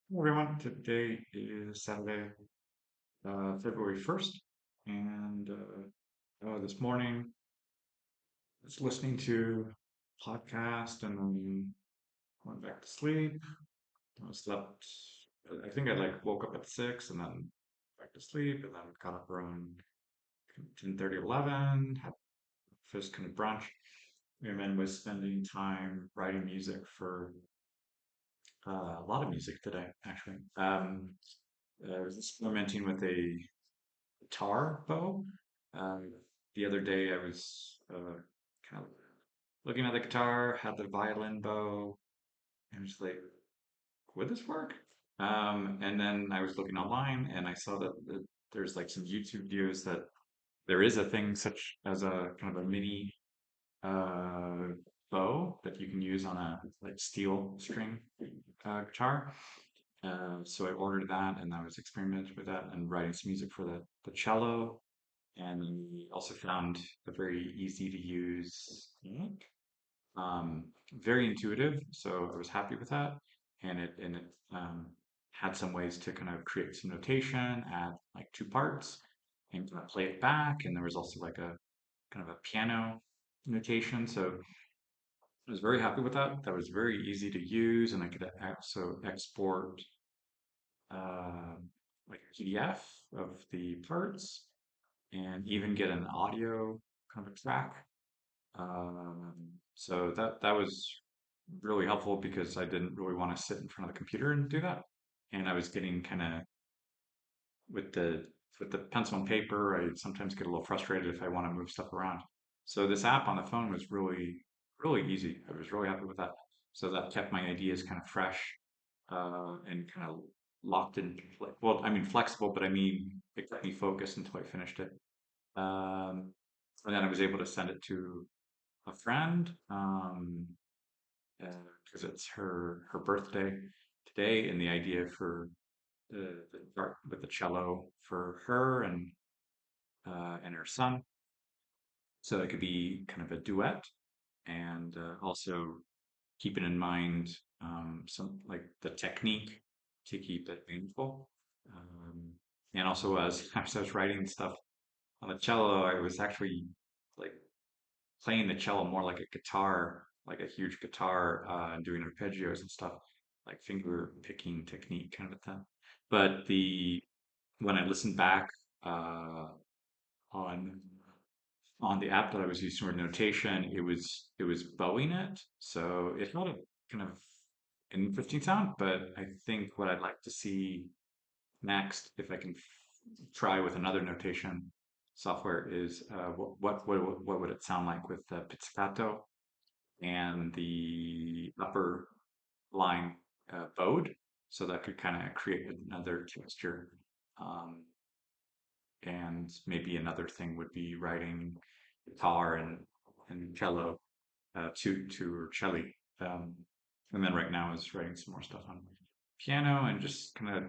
Hello everyone, today is Saturday, February 1st, and this morning I was listening to a podcast and then went back to sleep. I slept, I think I like woke up at 6 and then back to sleep and then got up around 10:30, 11, had first kind of brunch, and then was spending time writing music for a lot of music today, actually. I was experimenting with a guitar bow. Um, the other day, I was kind of looking at the guitar, had the violin bow, and was like, would this work? And then I was looking online, and I saw that there's like some YouTube videos that there is a thing such as a kind of a mini uh, bow that you can use on a like steel string guitar. So I ordered that, and I was experimenting with that and writing some music for the cello. And we also found a very easy to use link, very intuitive. So I was happy with that, and it had some ways to kind of create some notation, add like two parts, and kind of play it back. And there was also like a kind of a piano notation. So I was very happy with that. That was very easy to use, and I could also export uh, like a PDF of the parts and even get an audio kind of a track. So that was really helpful because I didn't really want to sit in front of the computer and do that. And I was getting kind of with the pencil and paper, I sometimes get a little frustrated if I want to move stuff around. So this app on the phone was really easy. I was really happy with that. So that kept my ideas kind of fresh and kind of locked in. Well, I mean flexible, but I mean it kept me focused until I finished it. Um, and then I was able to send it to a friend because it's her birthday today, and the idea for the art with the cello for her and her son, so it could be kind of a duet, and also keeping in mind some like the technique to keep it meaningful. Um, and also as I was writing stuff on the cello, I was actually like playing the cello more like a guitar, like a huge guitar, and doing arpeggios and stuff, like finger picking technique kind of a thing. But the when I listened back uh, on on the app that I was using for notation, it was bowing it, so it had a kind of an interesting sound. But I think what I'd like to see next, if I can try with another notation software, is what would it sound like with the pizzicato and the upper line bowed, so that could kind of create another texture. Um, and maybe another thing would be writing guitar and cello, to or cello. Um, and then right now is writing some more stuff on piano and just kind of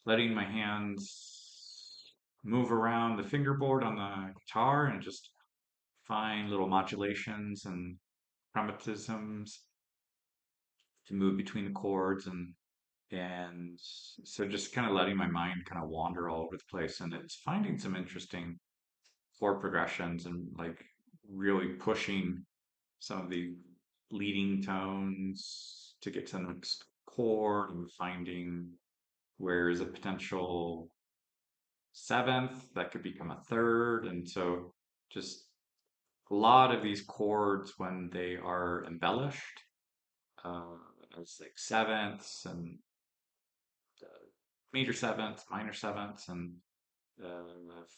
letting my hands move around the fingerboard on the guitar and just find little modulations and chromatisms to move between the chords and so just kind of letting my mind kind of wander all over the place, and it's finding some interesting chord progressions and like really pushing some of the leading tones to get to the next chord and finding where is a potential seventh that could become a third. And so just a lot of these chords when they are embellished uh, as like sevenths and major sevenths, minor sevenths, and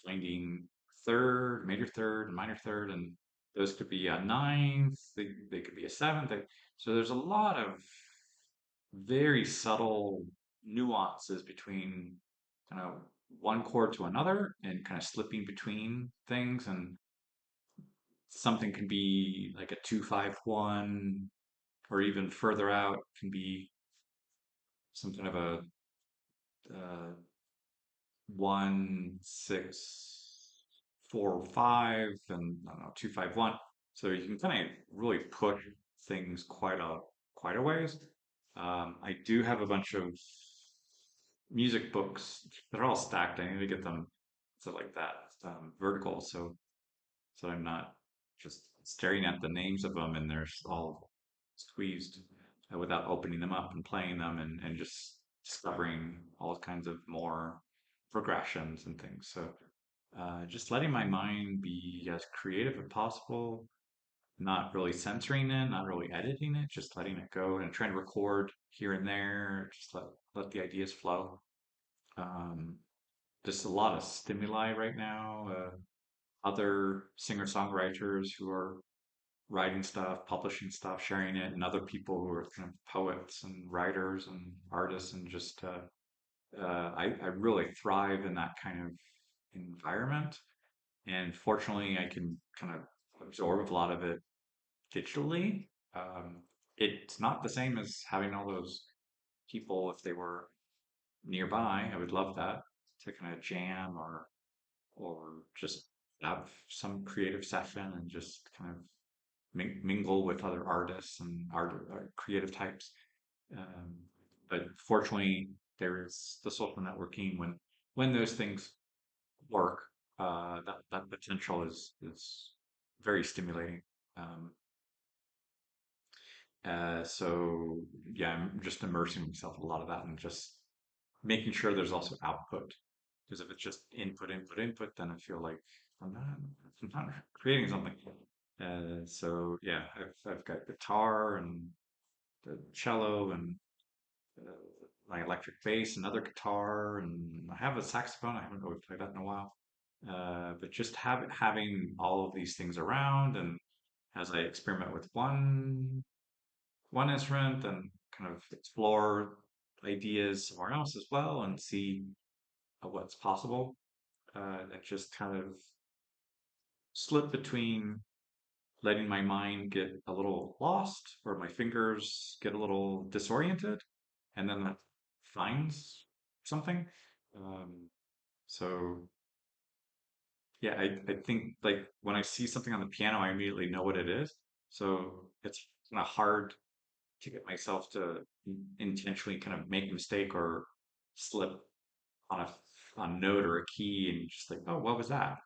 finding third, major third, and minor third, and those could be a ninth, they could be a seventh. So there's a lot of very subtle nuances between kind of one chord to another and kind of slipping between things. And something can be like a 2-5-1, or even further out can be some kind of a uh, 1-6-4-5, and I don't know, 2-5-1. So you can kind of really push things quite a ways. I do have a bunch of music books. They're all stacked. I need to get them so like that vertical, so I'm not just staring at the names of them and they're all squeezed without opening them up and playing them and just discovering all kinds of more progressions and things. So just letting my mind be as creative as possible, not really censoring it, not really editing it, just letting it go and trying to record here and there, just let the ideas flow. Um, just a lot of stimuli right now. Other singer-songwriters who are writing stuff, publishing stuff, sharing it, and other people who are kind of poets and writers and artists, and just I really thrive in that kind of environment. And fortunately, I can kind of absorb a lot of it digitally. Um, it's not the same as having all those people if they were nearby. I would love that to kind of jam or just have some creative session and just kind of mingle with other artists and creative types. Um, but fortunately, there is the social networking when those things work. That potential is very stimulating. Um, so yeah, I'm just immersing myself in a lot of that and just making sure there's also output. Because if it's just input, input, input, then I feel like I'm not, I'm not creating something. So yeah, I've got guitar and the cello and uh, my electric bass, another guitar, and I have a saxophone. I haven't really played that in a while. But just having all of these things around, and as I experiment with one instrument, and kind of explore ideas somewhere else as well, and see what's possible, and just kind of slip between letting my mind get a little lost or my fingers get a little disoriented and then that finds something. Um, so yeah, I think like when I see something on the piano, I immediately know what it is. So it's kind of hard to get myself to intentionally kind of make a mistake or slip on a note or a key and just like, oh, what was that?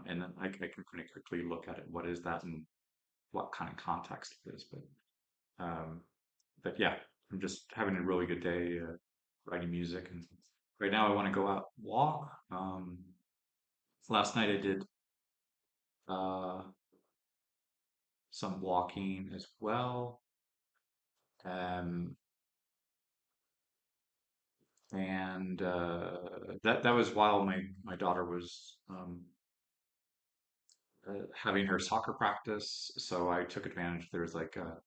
And then I can pretty quickly look at it. What is that and what kind of context it is? Um, but yeah, I'm just having a really good day writing music, and right now I want to go out walk. Last night I did uh, some walking as well, um, and that was while my daughter was having her soccer practice. So I took advantage. There was like a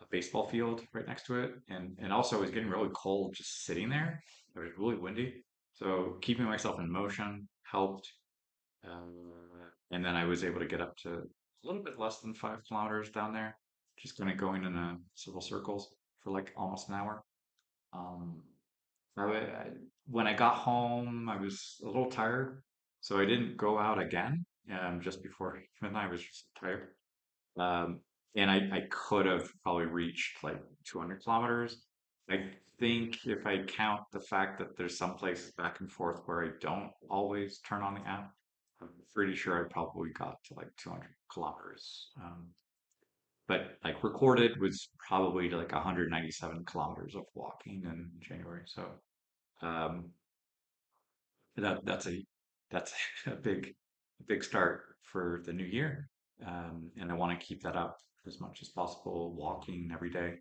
baseball field right next to it, and also it was getting really cold just sitting there. It was really windy, so keeping myself in motion helped. And then I was able to get up to a little bit less than 5 kilometers down there, just kind of going in a several circles for like almost an hour. Um, when I got home, I was a little tired, so I didn't go out again. Just before midnight, I was just tired. Um, and I could have probably reached like 200 kilometers. I think if I count the fact that there's some places back and forth where I don't always turn on the app, I'm pretty sure I probably got to like 200 kilometers. But like recorded was probably like 197 kilometers of walking in January. So um, that's a big start for the new year, and I want to keep that up as much as possible, walking every day,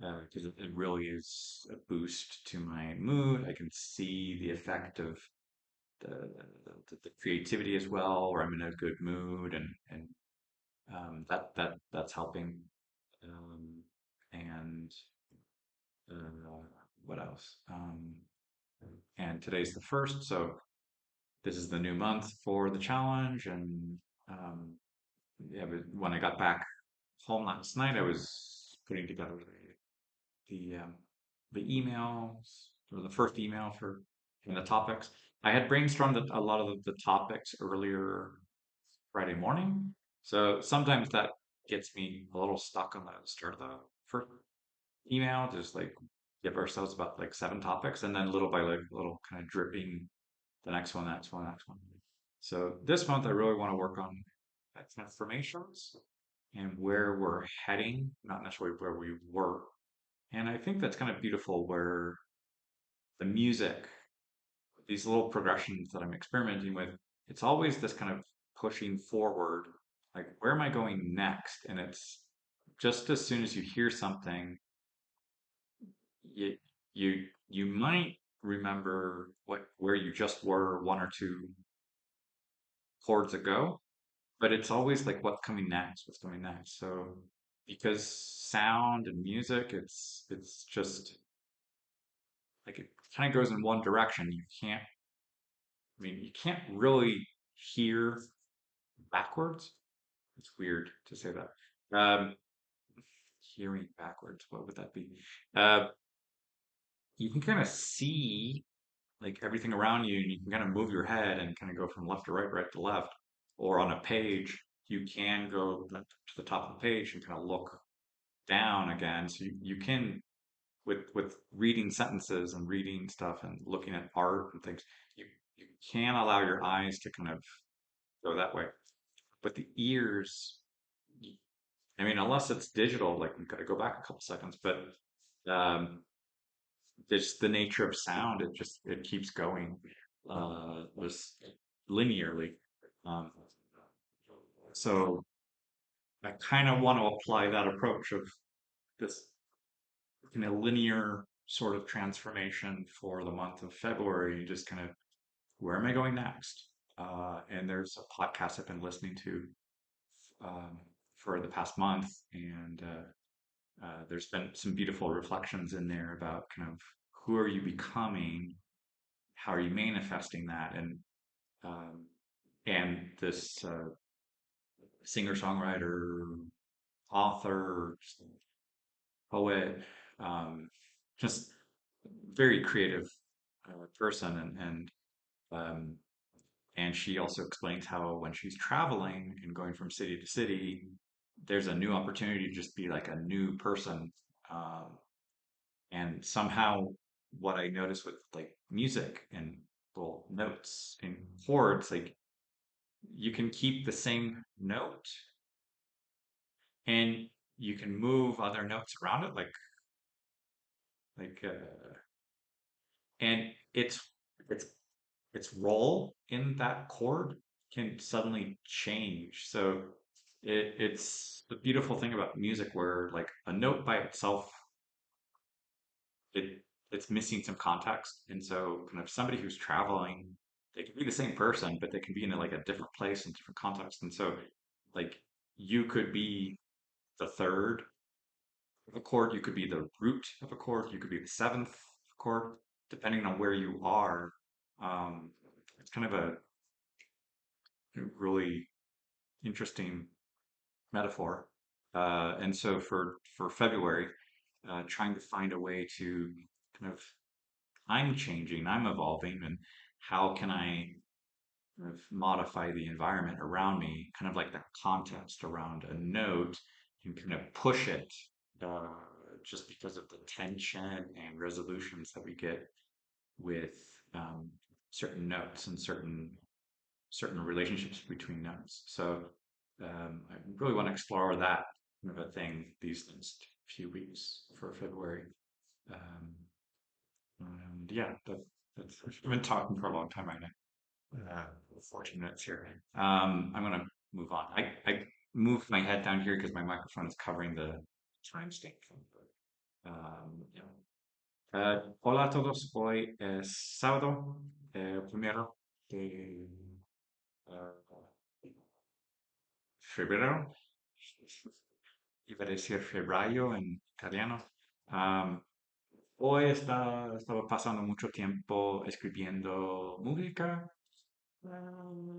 because it really is a boost to my mood. I can see the effect of the creativity as well, where I'm in a good mood, and that's helping. Um, and what else? And today's the first, so this is the new month for the challenge. And um, yeah, but when I got back home last night, I was putting together the the emails or the first email for the topics. I had brainstormed a lot of the topics earlier Friday morning, so sometimes that gets me a little stuck on the start of the first email, just like give ourselves about like 7 topics, and then little by little kind of dripping the next one, next one, next one. So this month, I really want to work on transformations and where we're heading, not necessarily where we were. And I think that's kind of beautiful where the music, these little progressions that I'm experimenting with, it's always this kind of pushing forward, like where am I going next? And it's just as soon as you hear something, you you might remember what where you just were 1 or 2 chords ago, but it's always like what's coming next, what's coming next. So because sound and music, it's just like it kind of goes in one direction. You can't really hear backwards. It's weird to say that. Hearing backwards, what would that be? Uh, you can kind of see like everything around you, and you can kind of move your head and kind of go from left to right, right to left. Or on a page, you can go to the top of the page and kind of look down again. So you can with reading sentences and reading stuff and looking at art and things, you can allow your eyes to kind of go that way. But the ears, I mean, unless it's digital, like we've got to go back a couple seconds, but um, it's the nature of sound. It keeps going just linearly. Um, so I kind of want to apply that approach of this linear sort of transformation for the month of February. Just kind of where am I going next? And there's a podcast I've been listening to um, for the past month, and there's been some beautiful reflections in there about kind of who are you becoming, how are you manifesting that, um, and this singer-songwriter, author, poet, um, just very creative person, um, and she also explains how when she's traveling and going from city to city, there's a new opportunity to just be like a new person. Um, and somehow, what I notice with like music and well notes and chords, like you can keep the same note and you can move other notes around it, like and its its role in that chord can suddenly change. So it's the beautiful thing about music where like a note by itself, it's missing some context. And so kind of somebody who's traveling, they can be the same person, but they can be in like a different place and different context. And so like you could be the third of a chord, you could be the root of a chord, you could be the seventh chord, depending on where you are. It's kind of a really interesting metaphor. And so for February, trying to find a way to kind of I'm changing, I'm evolving, and how can I kind of modify the environment around me, kind of like the context around a note, and kind of push it uh, just because of the tension and resolutions that we get with certain notes and certain relationships between notes. So I really want to explore that kind of a thing these next few weeks for February. Um, and yeah, that's I've been talking for a long time right now. 14 minutes here. I'm gonna move on. I moved my head down here because my microphone is covering the timestamp. Yeah. Hola a todos. Hoy es sábado, primero de febrero. Iba a decir febrero en italiano. Am, Hoy estaba pasando mucho tiempo escribiendo música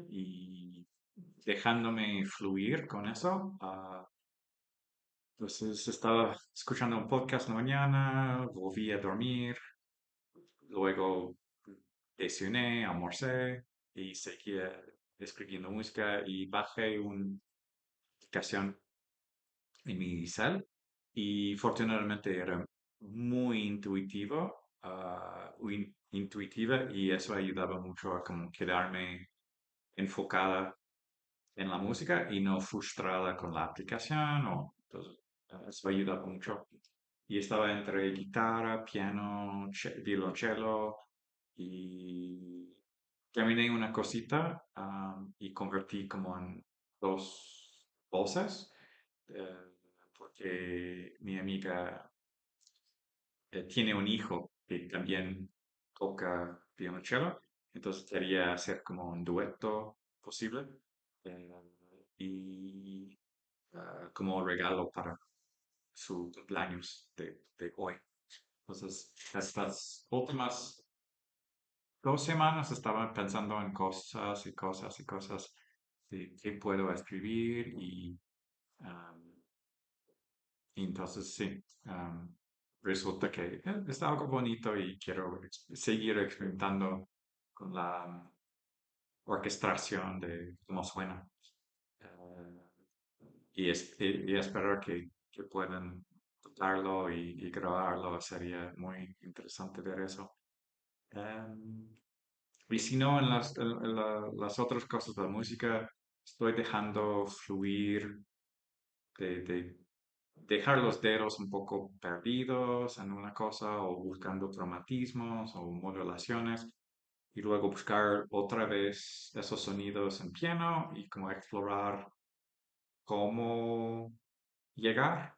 y dejándome fluir con eso. Entonces estaba escuchando un podcast en la mañana, volví a dormir, luego desayuné, almorcé y seguía escribiendo música y bajé una aplicación en mi cel y afortunadamente era muy intuitivo, muy intuitiva y eso ayudaba mucho a como quedarme enfocada en la música y no frustrada con la aplicación o entonces, eso ayudaba mucho. Y estaba entre guitarra, piano, violonchelo y terminé una cosita y convertí como en dos voces eh, porque mi amiga tiene un hijo que también toca violonchelo, entonces quería hacer como un dueto posible eh, y como regalo para su cumpleaños de hoy. Entonces, estas últimas 2 semanas estaba pensando en cosas y cosas y cosas de qué puedo escribir am, y entonces sí, resulta que es algo bonito y quiero seguir experimentando con la orquestación de cómo suena. Y esperar que puedan tocarlo y grabarlo. Sería muy interesante ver eso. Em, y si no, en las otras cosas de la música, estoy dejando fluir, de dejar los dedos un poco perdidos en una cosa o buscando cromatismos o modulaciones y luego buscar otra vez esos sonidos en piano y como explorar cómo llegar.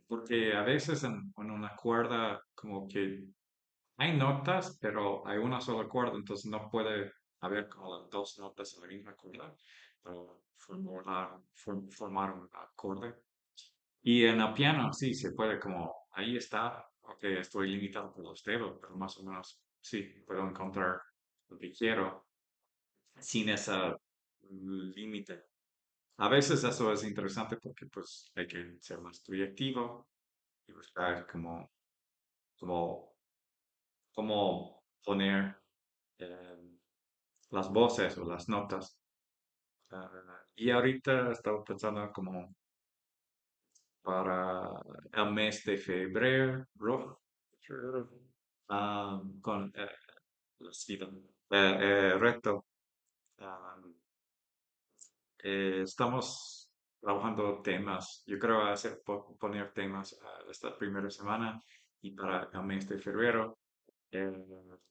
Porque a veces en una cuerda como que hay notas, pero hay una sola cuerda, entonces no puede haber como las dos notas en la misma cuerda para formar un acorde. Y en el piano sí, se puede como, ahí está, ok, estoy limitado por los dedos, pero más o menos sí, puedo encontrar lo que quiero sin ese límite. A veces eso es interesante porque pues hay que ser más proyectivo y buscar como, cómo poner eh, las voces o las notas. Y ahorita estaba pensando como para el mes de febrero, con reto. ah, estamos trabajando temas. Yo creo hacer poner temas esta primera semana y para el mes de febrero. eh,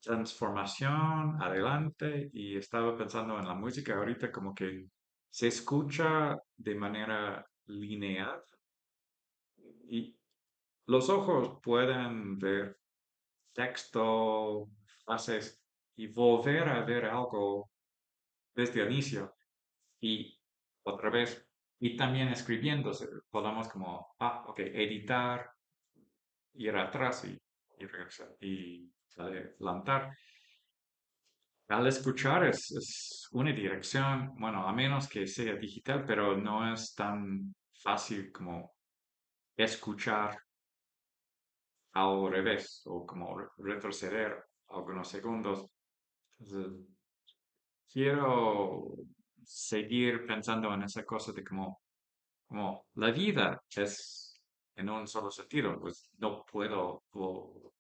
Transformación, adelante. Y estaba pensando en la música ahorita como que se escucha de manera lineal y los ojos pueden ver texto, frases y volver a ver algo desde el inicio y otra vez. Y también escribiendo, podamos como, ok, editar, ir atrás y regresar y adelantar. Al escuchar es una dirección, bueno, a menos que sea digital, pero no es tan fácil como escuchar al revés o como retroceder algunos segundos. Entonces, quiero seguir pensando en esa cosa de como la vida es en un solo sentido, pues no puedo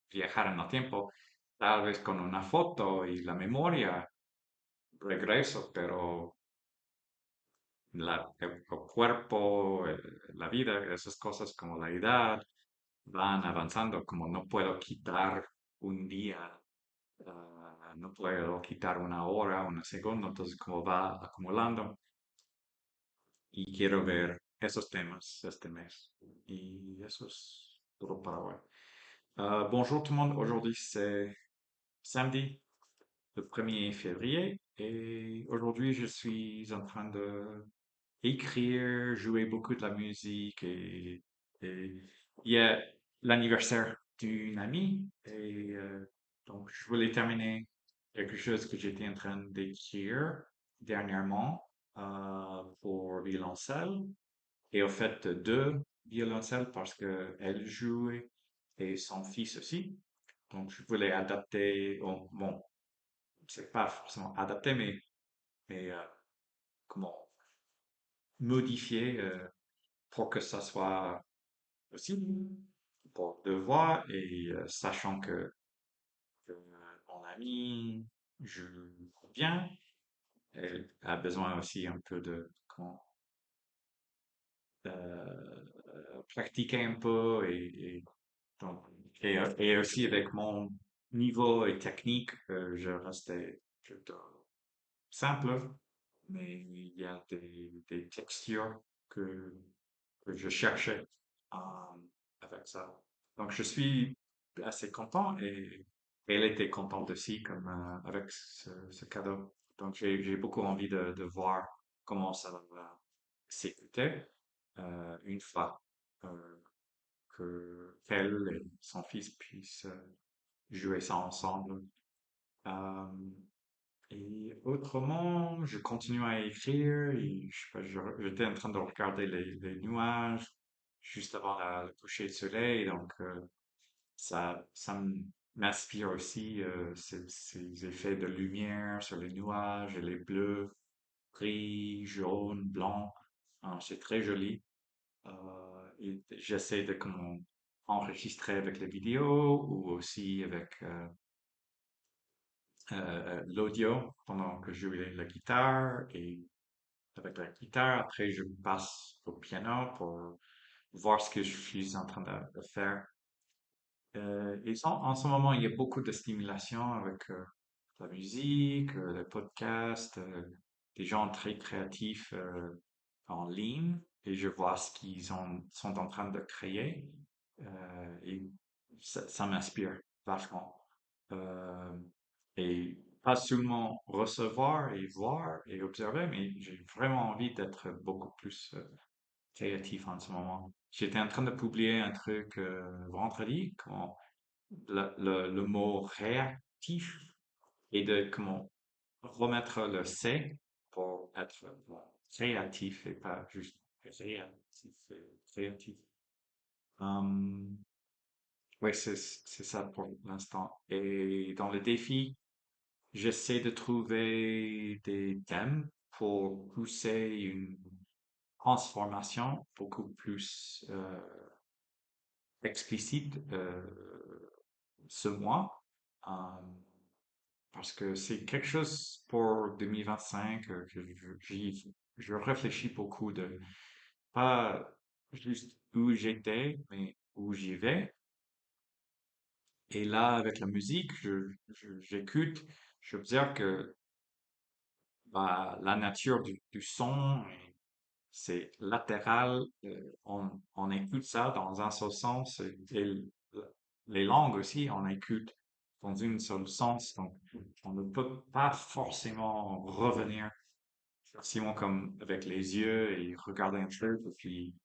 viajar en el tiempo, tal vez con una foto y la memoria regreso, pero el cuerpo, la vida, esas cosas como la edad van avanzando, como no puedo quitar un día, no puedo quitar una hora, una segundo, entonces como va acumulando y quiero ver esos temas este mes. Y eso es todo para hoy. Bonjour tout le monde, aujourd'hui c'est samedi, le 1er février, et aujourd'hui je suis en train de écrire, jouer beaucoup de la musique et il y a l'anniversaire d'une amie et donc je voulais terminer quelque chose que j'étais en train d'écrire dernièrement pour violoncelle et au fait deux violoncelles parce que elle jouait et son fils aussi. Donc je voulais adapter, bon, c'est pas forcément adapter, mais comment modifier pour que ça soit possible. pour 2 voix et sachant que mon ami joue bien, elle a besoin aussi un peu de pratiquer un peu donc, et aussi avec mon niveau et technique, je restais plutôt simple, mais il y a des textures que, que je cherchais euh, avec ça. Donc, je suis assez content et elle était contente aussi comme avec ce cadeau. Donc, j'ai beaucoup envie de voir comment ça va s'écouter une fois euh, que qu'elle et son fils puissent jouer ça ensemble. Euh, et autrement, je continue à écrire et je sais pas, j'étais en train de regarder les nuages juste avant le coucher de soleil, donc ça m'inspire aussi ces effets de lumière sur les nuages et les bleus, gris, jaune, blanc. C'est très joli. Et j'essaie de comment enregistrer avec les vidéos ou aussi avec l'audio pendant que je joue la guitare et avec la guitare, après je passe au piano pour voir ce que je suis en train de faire. En ce moment, il y a beaucoup de stimulation avec la musique, le podcast, des gens très créatifs en ligne et je vois ce sont en train de créer et ça m'inspire vachement. Euh, et pas seulement recevoir et voir et observer, mais j'ai vraiment envie d'être beaucoup plus créatif en ce moment. J'étais en train de publier un truc vendredi, quand le mot réactif et de comment remettre le C pour être créatif et pas juste réactif et créatif. Hum, ouais, c'est ça pour l'instant. Et dans le défi, j'essaie de trouver des thèmes pour pousser une transformation beaucoup plus explicite ce mois. Euh, Parce que c'est quelque chose pour 2025 que je réfléchis beaucoup de pas juste où j'étais, mais où j'y vais. Et là, avec la musique, j'écoute, j'observe que bah, la nature du son, c'est latéral. On écoute ça dans un seul sens et les langues aussi, on écoute dans une seule sens. Donc, on ne peut pas forcément revenir facilement comme avec les yeux et regarder un truc et puis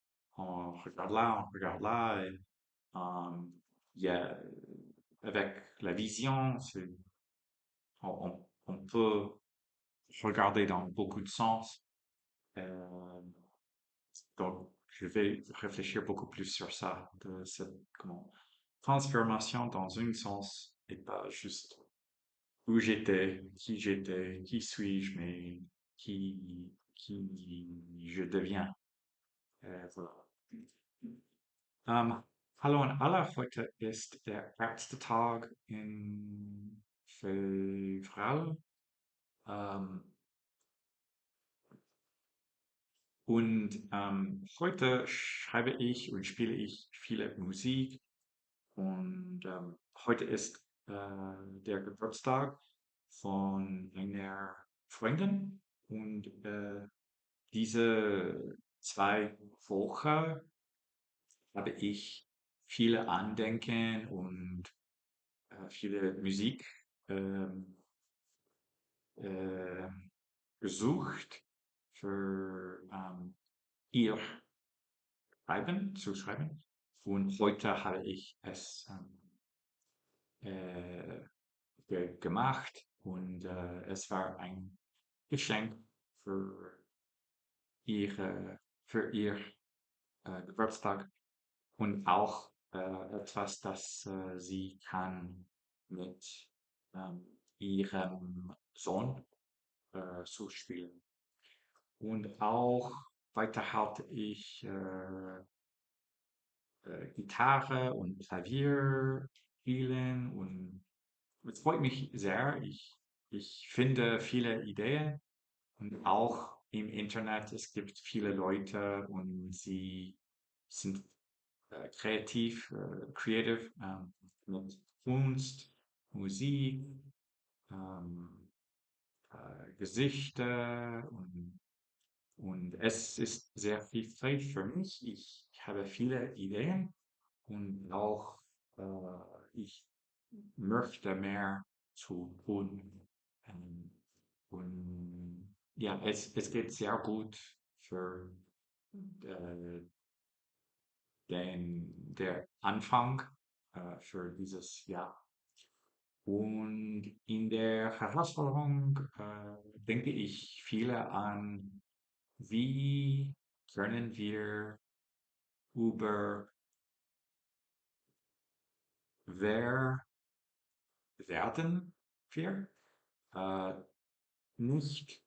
on regarde là. Et, euh, il y a, avec la vision, on peut regarder dans beaucoup de sens. Euh, Donc, je vais réfléchir beaucoup plus sur ça, de cette comment, transformation dans un sens et pas juste où j'étais, qui suis-je, mais qui je deviens. Voilà. Hallo und alle, heute ist der erste Tag in Februar. Ähm, heute schreibe ich und spiele ich viele Musik. Und heute ist der Geburtstag von einer Freundin. Und diese 2 Wochen habe ich viele Andenken und viele Musik ähm, äh, gesucht für ihr zu schreiben. Und heute habe ich es äh, gemacht und es war ein Geschenk für für ihr Geburtstag und auch etwas, das sie kann mit ihrem Sohn zuspielen. Und auch weiter hatte ich Gitarre und Klavier spielen und es freut mich sehr. Ich finde viele Ideen und auch im Internet, es gibt viele Leute und sie sind kreativ, creative mit Kunst, Musik, ähm, Gesichter und es ist sehr viel Zeit für mich. Ich habe viele Ideen und auch ich möchte mehr zu tun. Ähm, und ja, es geht sehr gut für äh, der Anfang für dieses Jahr. Und in der Herausforderung denke ich viele an, wie können wir über wer werden wir, äh, nicht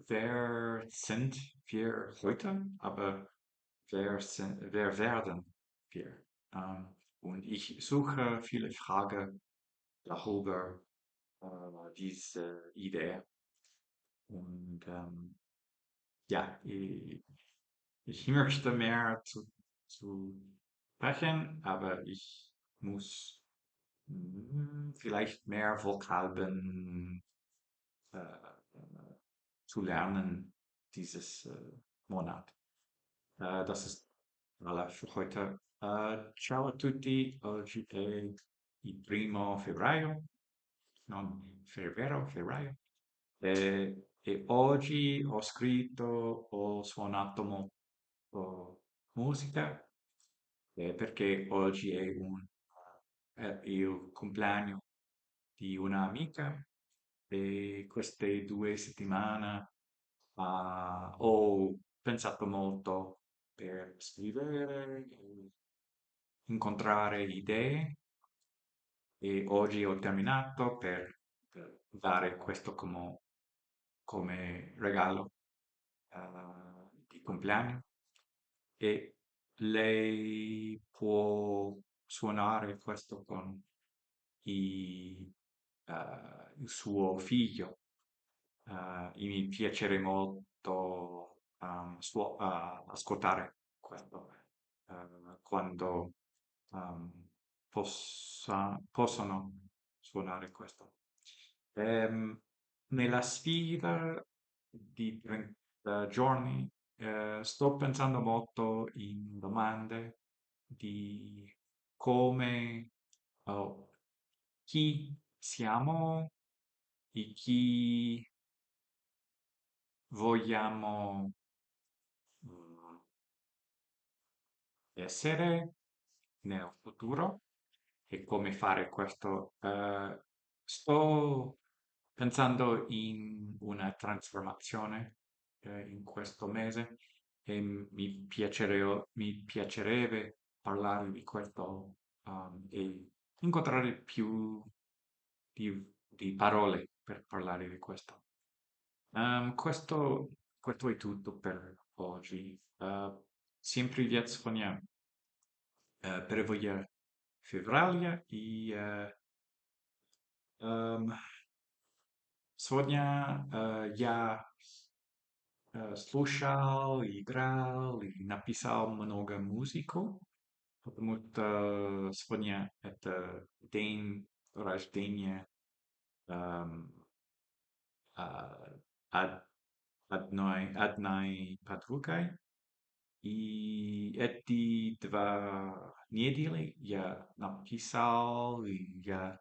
wer sind wir heute, aber wer werden wir? Und ich suche viele Fragen darüber, diese Idee. Und ja, ich möchte mehr zu sprechen, aber ich muss vielleicht mehr Vokabeln zu lernen dieses Monat. Das ist alles für heute. Ciao a tutti, oggi è il primo febbraio, non febbraio. E oggi ho scritto, ho suonato molto musica perché oggi è il compleanno di un'amica e queste 2 settimane ho pensato molto per scrivere, incontrare idee e oggi ho terminato per dare questo come regalo di compleanno e lei può suonare questo con il suo figlio. E mi piacerebbe molto ascoltare questo quando ehm, possono suonare questo. Ehm, Nella sfida di 30 giorni sto pensando molto in domande di come o chi siamo e chi vogliamo mm, essere nel futuro e come fare questo. Sto pensando in una trasformazione in questo mese e mi piacerebbe parlare di questo e incontrare più di parole per parlare di questo. Questo è tutto per oggi. Всем привет, Соня. Перевоя февраля и эм, сегодня я слушал, играл и написал много музыку, потому что сегодня это день рождения эм, а, од- одной подругой. И эти 2 недели я написал, и я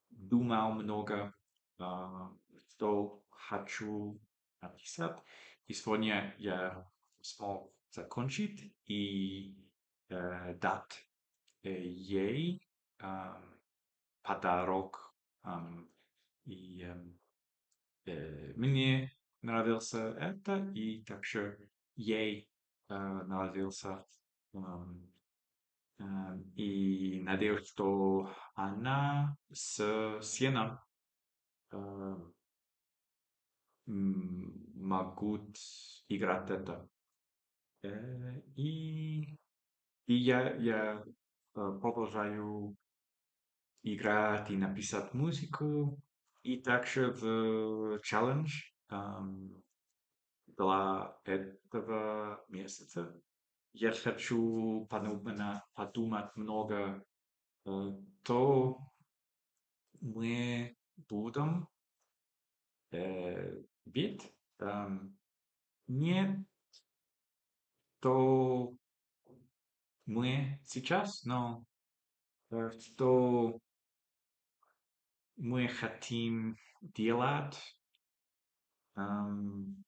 думал много, что хочу написать. И сегодня я смог закончить и дать ей подарок. И мне нравился это, и также ей нравился. ам, И надеюсь, что она с сыном э, могут играть это. И И я продолжаю играть и написать музыку. И также в челлендж для этого месяца я хочу подумать много, то мы будем бить. Не то мы сейчас, но что мы хотим делать. ам,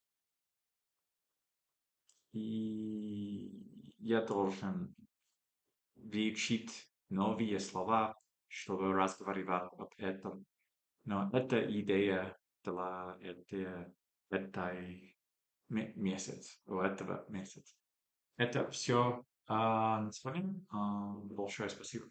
и я должен выучить новые слова, чтобы разговаривать об этом. Но это идея для этой месяц, у этого месяца. Это все на сегодня. Большое спасибо.